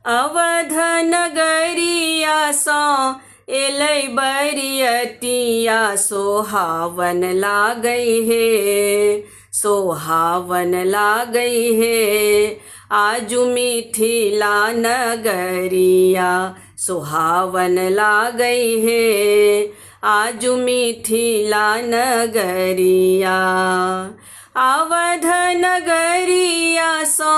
अवध नगरिया सो एलै बरियतिया सोहावन लागई हे, सोहावन लागई हे। आजू मिथिला नगरिया सोहावन लागई हे, आजू मिथिला नगरिया। अवध नगरिया सो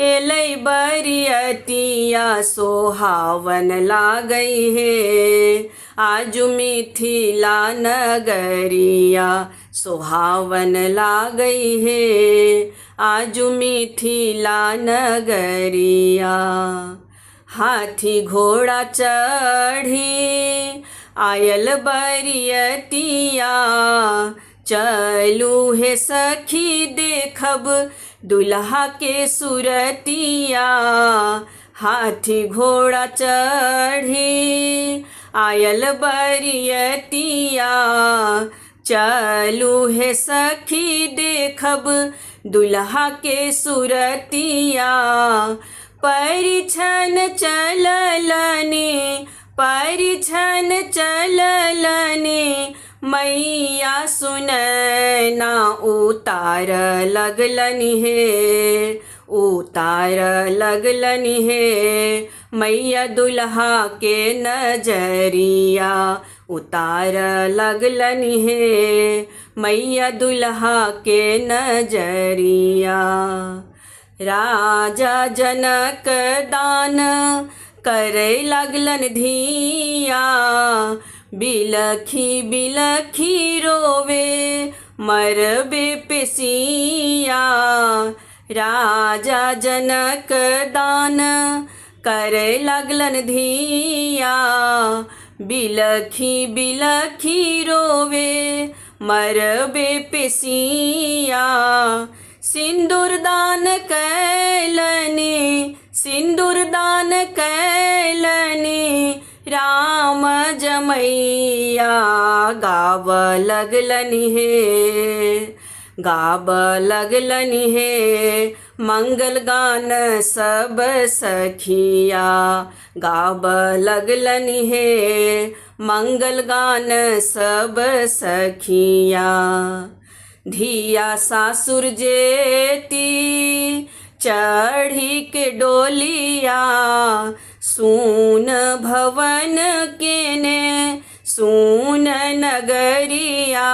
एलै बरियतिया सोहावन लागई हे, आजू मिथिला नगरिया सोहावन लागई हे, आजू मिथिला नगरिया। हाथी घोड़ा चढ़ी आयल बरियतिया, चलू हे सखी देखब दुल्हा के सुरतिया। हाथी घोड़ा चढ़ी आयल बरियतिया, चलू हे सखी देखब दुल्हा के सुरतिया। परिछन चललने, परिछन चललने, मैया सुनैना उतार लगलनि हे, उतार लगलनि हे। मैया दुल्हा के नजरिया उतार लगलनि हे, मैया दुल्हा के नजरिया। राजा जनक दान करे लगलन धिया, बिलखी बिलखी रोवे मरबे पेसिया। राजा जनक दान करे लगलन धिया, बिलखी बिलखी रोवे मरबे पेसिया। सिंदूर दान कैलने, सिंदूर दान कैलने, राम जमैया गाव लगलनि हे, गाव लगलनि हे। मंगल गान सब सखिया गाव लगलनि हे, मंगल गान सब सखिया। धिया सासुर जेती चढ़ी के डोलिया, सून भवन केने सून नगरिया।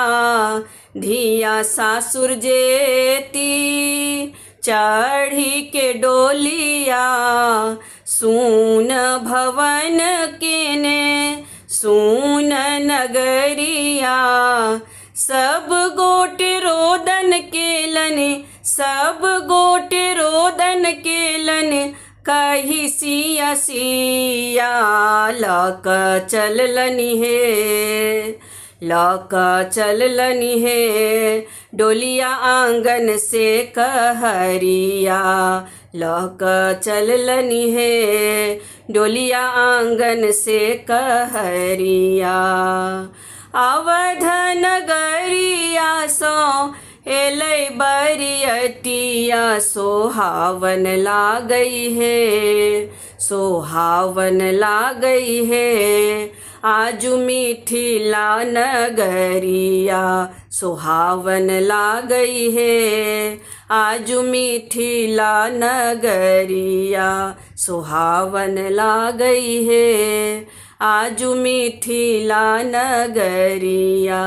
धिया सासुर जेती चढ़ी के डोलिया, सून भवन केने सून नगरिया। सब गोटे रोदन केलन, सब गोटे रोदन केलन, कही सिया सिया लक चललनि हे, लक चललनि हे। डोलिया आंगन से कहरिया लक चललनि हे, डोलिया आंगन से कहरिया। अवध नगरिया सो एलै बरियतिया सोहावन लागई हे, सोहावन लागई हे। आजू मिथिला नगरिया सोहावन लागई हे, आजू मिथिला नगरिया सोहावन लागई हे, आजू मिथिला नगरिया।